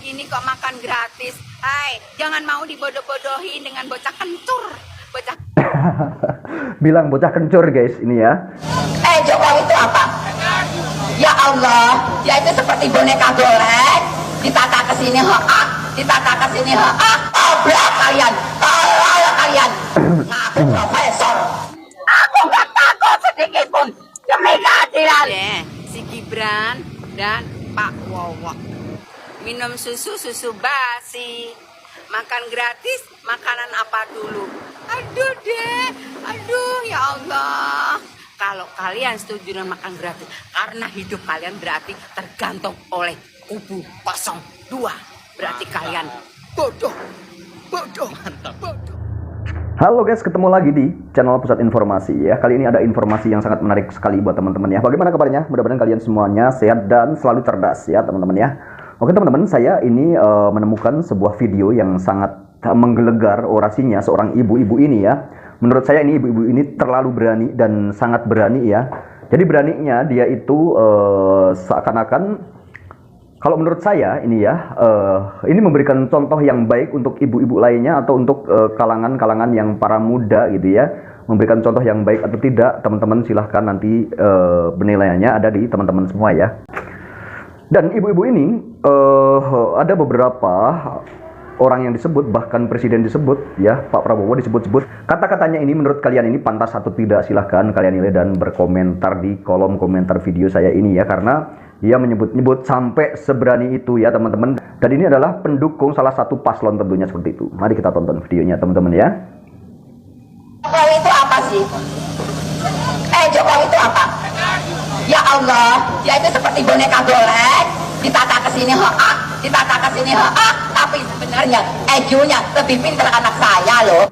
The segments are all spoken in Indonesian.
Gini kok makan gratis. Hai, jangan mau dibodoh-bodohin dengan bocah kencur. Bocah Bilang bocah kencur guys ini ya. Jokowi itu apa? Ya Allah, dia itu seperti boneka golek, ditata ke sini ditata ke sini obrak kalian, tolol kalian. Ngaku profesor. Aku nggak takut sedikit pun demi keadilan. si Gibran dan Pak Wowok minum susu basi, makan gratis, makanan apa dulu? Aduh deh, aduh ya Allah. Kalau kalian setuju dengan makan gratis, karena hidup kalian berarti tergantung oleh kubu 02. Berarti kalian bodoh. Halo guys, ketemu lagi di channel Pusat Informasi ya. Kali ini ada informasi yang sangat menarik sekali buat teman-teman ya. Bagaimana kabarnya? Mudah-mudahan kalian semuanya sehat dan selalu cerdas ya teman-teman ya. Oke teman-teman, saya ini menemukan sebuah video yang sangat menggelegar orasinya seorang ibu-ibu ini ya. Menurut saya ini ibu-ibu ini terlalu berani dan sangat berani ya. Jadi beraninya dia itu seakan-akan, kalau menurut saya ini ya, ini memberikan contoh yang baik untuk ibu-ibu lainnya atau untuk kalangan-kalangan yang para muda gitu ya. Memberikan contoh yang baik atau tidak, teman-teman silahkan nanti penilaiannya ada di teman-teman semua ya. Dan ibu-ibu ini ada beberapa orang yang disebut, bahkan presiden disebut ya, Pak Prabowo disebut-sebut. Kata-katanya ini menurut kalian ini pantas atau tidak, silahkan kalian nilai dan berkomentar di kolom komentar video saya ini ya. Karena dia menyebut-nyebut sampai seberani itu ya teman-teman. Dan ini adalah pendukung salah satu paslon tentunya seperti itu. Mari kita tonton videonya teman-teman ya. Jokowi itu apa sih? Jokowi itu apa? Ya Allah, dia itu seperti boneka golek, ditata ke sini ditata ke sini tapi sebenarnya EQ-nya lebih pintar anak saya loh.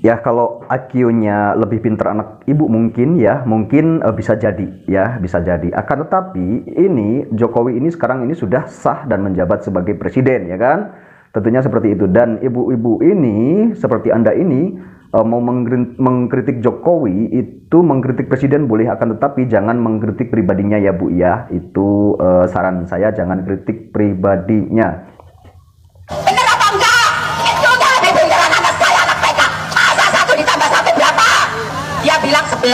Ya kalau IQ-nya lebih pintar anak ibu mungkin ya, mungkin bisa jadi ya, bisa jadi. Akan tetapi ini Jokowi ini sekarang ini sudah sah dan menjabat sebagai presiden ya kan. Tentunya seperti itu. Dan ibu-ibu ini seperti Anda ini mau mengkritik Jokowi, itu mengkritik presiden boleh, akan tetapi jangan mengkritik pribadinya ya Bu ya. Itu saran saya, jangan kritik pribadinya. Bener apa enggak? Itu udah lebih pintar anak saya, anak PK. Masa 1 ditambah 1 berapa? Dia bilang 11.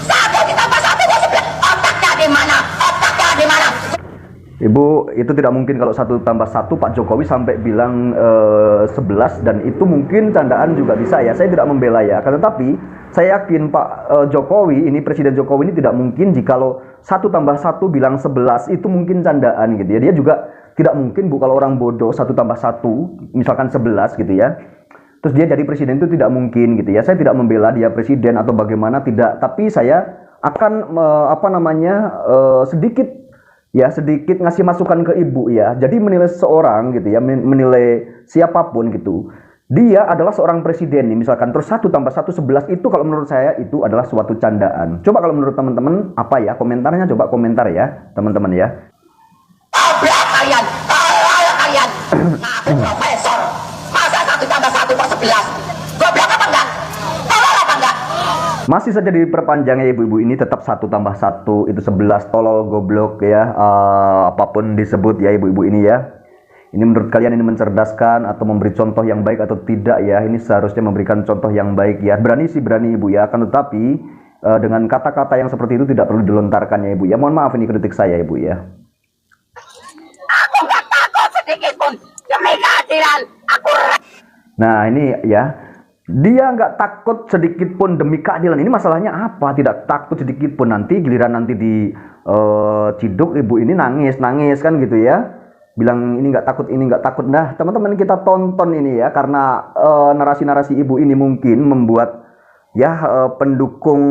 1 ditambah 1 itu 11. Otaknya di mana? Otaknya di mana? Ibu, itu tidak mungkin kalau 1 tambah 1 Pak Jokowi sampai bilang 11, dan itu mungkin candaan juga bisa ya. Saya tidak membela ya. Akan tetapi saya yakin Pak Jokowi ini, Presiden Jokowi ini tidak mungkin jikalau 1 tambah 1 bilang 11 itu mungkin candaan gitu ya. Dia juga tidak mungkin Bu, kalau orang bodoh 1 tambah 1 misalkan 11 gitu ya. Terus dia jadi presiden, itu tidak mungkin gitu ya. Saya tidak membela dia presiden atau bagaimana, tidak. Tapi saya akan sedikit ngasih masukan ke ibu ya. Jadi menilai seseorang gitu ya, menilai siapapun gitu, dia adalah seorang presiden nih misalkan, terus 1 tambah 1 11, itu kalau menurut saya itu adalah suatu candaan. Coba kalau menurut teman-teman apa ya komentarnya, coba komentar ya teman-teman ya. Obrak kalian, tolol kalian. Ngaku profesor. Masa 1 tambah 1 per 11? Goblok apa enggak? Tolol apa enggak? Masih saja diperpanjang ya ibu-ibu ini, tetap 1 tambah 1 itu 11, tolol, goblok ya, apapun disebut ya ibu-ibu ini ya. Ini menurut kalian ini mencerdaskan atau memberi contoh yang baik atau tidak ya? Ini seharusnya memberikan contoh yang baik ya. Berani sih berani ibu ya, akan tetapi dengan kata-kata yang seperti itu tidak perlu dilontarkan ya ibu ya. Mohon maaf ini kritik saya ibu ya. Aku nggak takut sedikit pun demi keadilan. Nah ini ya, dia nggak takut sedikit pun demi keadilan. Ini masalahnya apa? Tidak takut sedikit pun, nanti giliran nanti di ciduk ibu ini nangis kan gitu ya. Bilang ini nggak takut, ini nggak takut. Nah teman-teman kita tonton ini ya, karena narasi-narasi ibu ini mungkin membuat ya pendukung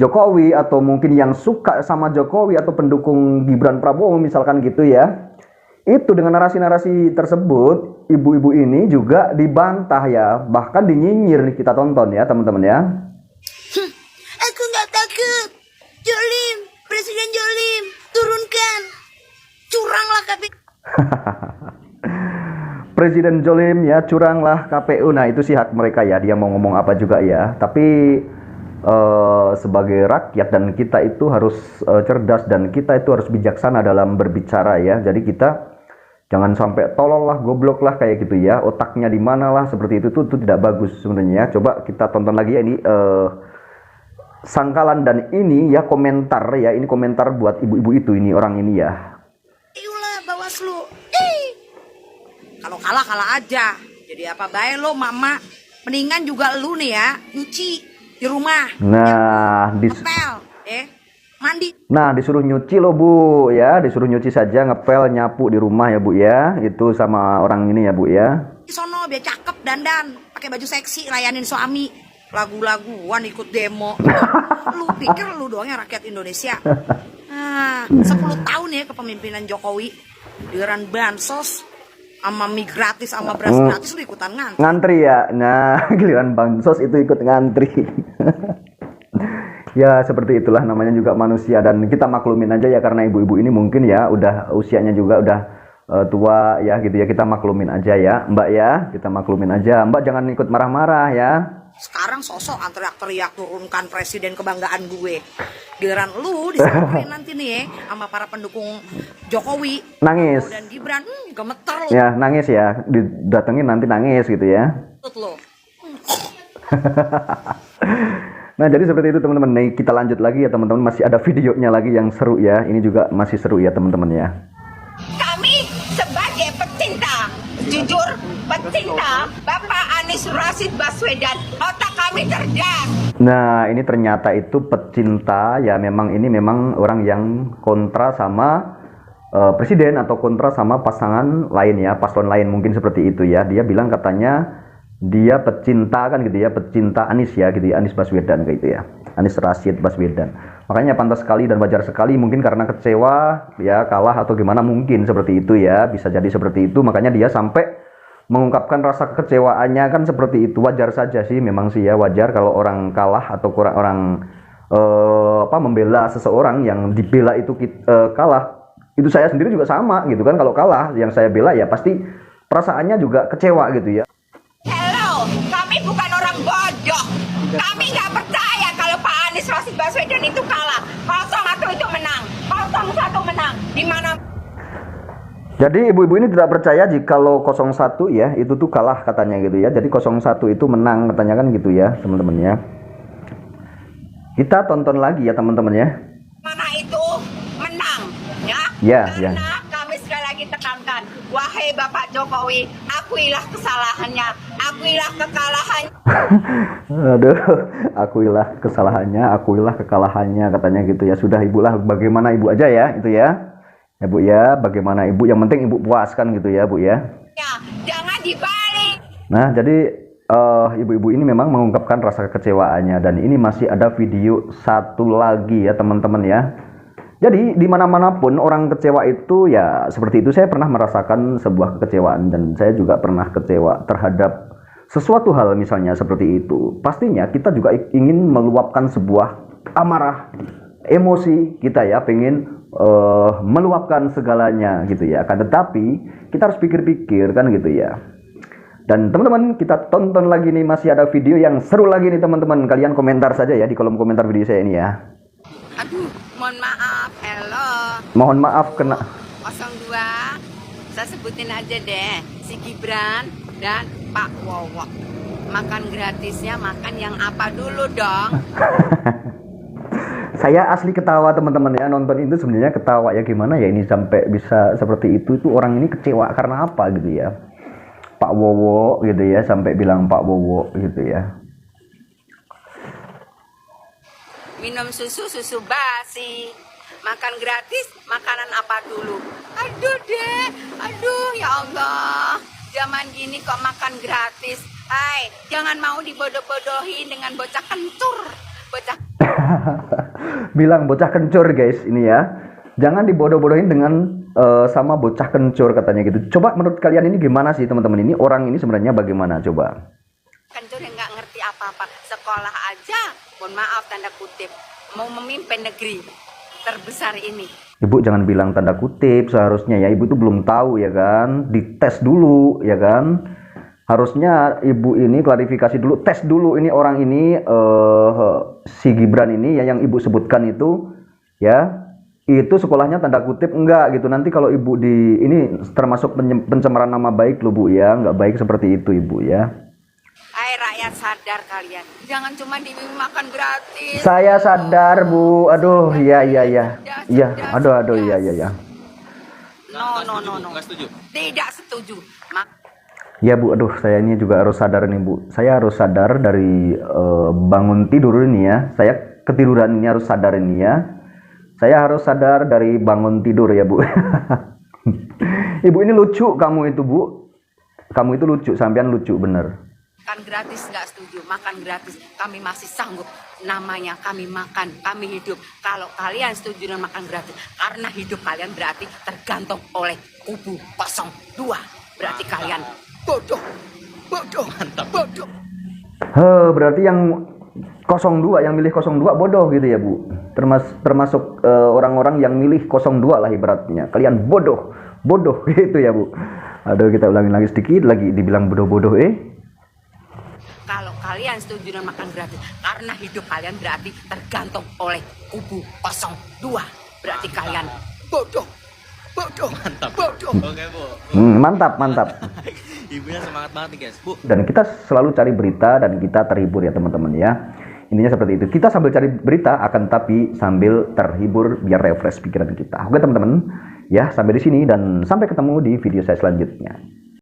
Jokowi atau mungkin yang suka sama Jokowi atau pendukung Gibran Prabowo misalkan gitu ya. Itu dengan narasi-narasi tersebut, ibu-ibu ini juga dibantah ya, bahkan dinyinyir. Kita tonton ya teman-teman ya. Aku nggak takut. Jolim, Presiden Jolim, turunkan. Curanglah KPU. Presiden Jolim ya, curanglah KPU. Nah itu sih hak mereka ya, dia mau ngomong apa juga ya. Tapi sebagai rakyat dan kita itu harus cerdas, dan kita itu harus bijaksana dalam berbicara ya. Jadi kita Jangan sampai tolol lah, goblok lah kayak gitu ya. Otaknya di mana lah seperti itu tuh tidak bagus sebenarnya. Coba kita tonton lagi ya ini sangkalan dan ini ya komentar ya. Ini komentar buat ibu-ibu itu ini orang ini ya. Iyulah Bawaslu. Kalau kalah kalah aja. Jadi apa baik lo mama. Mendingan juga lu nih ya nyuci di rumah. Nah, ngepel, mandi. Nah, disuruh nyuci loh Bu ya, disuruh nyuci saja, ngepel, nyapu di rumah ya Bu ya. Itu sama orang ini ya Bu ya. Di sono biar cakep dandan, pakai baju seksi layanin suami. Lagu-laguan ikut demo. Lu pikir lu doang yang rakyat Indonesia? Nah, 10 tahun ya kepemimpinan Jokowi. Giliran bansos sama mie gratis sama beras gratis lu ikutan ngantri ya. Nah, giliran bansos itu ikut ngantri. Ya seperti itulah namanya juga manusia dan kita maklumin aja ya karena ibu-ibu ini mungkin ya udah usianya juga udah tua ya gitu ya, kita maklumin aja ya Mbak ya, kita maklumin aja Mbak, jangan ikut marah-marah ya. Sekarang sosok teriak-teriak turunkan presiden kebanggaan gue. Giliran lu disamperin nanti nih ya sama para pendukung Jokowi nangis dan Gibran, gemeter lu. ya, nangis ya, didatengin nanti nangis gitu ya. Lo. Nah jadi seperti itu teman-teman. Nih kita lanjut lagi ya teman-teman, masih ada videonya lagi yang seru ya, ini juga masih seru ya teman-teman ya. Kami sebagai pecinta, jujur pecinta Bapak Anies Rashid Baswedan, otak kami cerdas. Nah ini ternyata itu pecinta ya, memang ini memang orang yang kontra sama presiden atau kontra sama pasangan lain ya, paslon lain mungkin seperti itu ya. Dia bilang katanya dia pecinta kan gitu ya, pecinta Anies ya gitu ya, Anies Baswedan kayak gitu ya, Anies Rashid Baswedan. Makanya pantas sekali dan wajar sekali, mungkin karena kecewa ya, kalah atau gimana mungkin seperti itu ya, bisa jadi seperti itu. Makanya dia sampai mengungkapkan rasa kekecewaannya kan seperti itu. Wajar saja sih, memang sih ya, wajar kalau orang kalah atau orang membela seseorang yang dibela itu kalah. Itu saya sendiri juga sama gitu kan, kalau kalah yang saya bela ya pasti perasaannya juga kecewa gitu ya. Hello, kami bukan orang bodoh. Kami nggak percaya kalau Pak Anies Rashid Baswedan itu kalah. 01 itu menang, 01 menang. Di mana? Jadi ibu-ibu ini tidak percaya jikalau 01 ya itu tuh kalah katanya gitu ya. Jadi 01 itu menang katanya kan gitu ya teman-teman ya. Kita tonton lagi ya teman-teman ya. Mana itu menang, ya? Ya, Karena ya. kami sekali lagi tekankan, wahai Bapak Jokowi, akuilah kesalahannya, akuilah kekalahannya. Aduh, akuilah kesalahannya, akuilah kekalahannya katanya gitu ya. Sudah ibu lah, bagaimana ibu aja ya itu ya. Ya Bu ya, bagaimana ibu, yang penting ibu puaskan gitu ya Bu ya. Ya, jangan dibalik. Nah jadi ibu-ibu ini memang mengungkapkan rasa kekecewaannya, dan ini masih ada video satu lagi ya teman-teman ya. Jadi di mana-mana pun orang kecewa itu ya seperti itu. Saya pernah merasakan sebuah kekecewaan dan saya juga pernah kecewa terhadap sesuatu hal misalnya seperti itu. Pastinya kita juga ingin meluapkan sebuah amarah, emosi kita ya, pengen meluapkan segalanya gitu ya. Akan tetapi kita harus pikir-pikir kan gitu ya. Dan teman-teman kita tonton lagi nih, masih ada video yang seru lagi nih teman-teman. Kalian komentar saja ya di kolom komentar video saya ini ya. Aduh, mohon maaf, hello. Mohon maaf kena 02, saya sebutin aja deh, si Gibran dan Pak Wowo. Makan gratisnya, makan yang apa dulu dong? Saya asli ketawa teman-teman ya, nonton itu sebenarnya ketawa ya, gimana ya ini sampai bisa seperti itu orang ini kecewa karena apa gitu ya. Pak Wowo gitu ya, sampai bilang Pak Wowo gitu ya. Minum susu basi, makan gratis, makanan apa dulu? Aduh deh, aduh ya Allah, zaman gini kok makan gratis. Hai, jangan mau dibodoh-bodohin dengan bocah kencur, bocah. Bilang bocah kencur guys ini ya, jangan dibodoh-bodohin dengan sama bocah kencur katanya gitu. Coba menurut kalian ini gimana sih teman-teman, ini orang ini sebenarnya bagaimana coba? Kencur yang nggak ngerti apa-apa, sekolah aja, mohon maaf tanda kutip, mau memimpin negeri terbesar ini. Ibu jangan bilang tanda kutip, seharusnya ya ibu tuh belum tahu ya kan, dites dulu ya kan. Harusnya ibu ini klarifikasi dulu, tes dulu ini orang ini si Gibran ini ya yang ibu sebutkan itu ya. itu sekolahnya tanda kutip enggak gitu. Nanti kalau ibu di ini termasuk pencemaran nama baik loh bu ya, nggak baik seperti itu ibu ya. Hai rakyat, sadar kalian, jangan cuma dimakan gratis. Saya sadar bu, aduh iya, aduh iya. No. Tidak setuju. Ya bu, aduh saya ini juga harus sadar nih bu. Saya harus sadar dari bangun tidur ini ya. Saya ketiduran ini harus sadar ini ya. Saya harus sadar dari bangun tidur ya bu. Ibu ini lucu kamu itu bu. Kamu itu lucu, sampean lucu bener. Makan gratis nggak setuju, makan gratis kami masih sanggup. Namanya kami makan, kami hidup. Kalau kalian setuju dengan makan gratis, karena hidup kalian berarti tergantung oleh kubu 02. Berarti kalian bodoh. Berarti yang 02, yang milih 02 bodoh gitu ya bu. Termasuk orang-orang yang milih 02 lah ibaratnya. Kalian bodoh gitu ya bu. Aduh kita ulangin lagi sedikit lagi dibilang bodoh-bodoh Kalau kalian setuju dengan makan gratis, karena hidup kalian berarti tergantung oleh kubu 02. Berarti kalian bodoh. Oke bu. Mantap. Ibunya semangat banget nih guys bu. Dan kita selalu cari berita dan kita terhibur ya teman-teman ya. Intinya seperti itu. Kita sambil cari berita akan tapi sambil terhibur biar refresh pikiran kita. Oke teman-teman. Ya, sampai di sini dan sampai ketemu di video saya selanjutnya.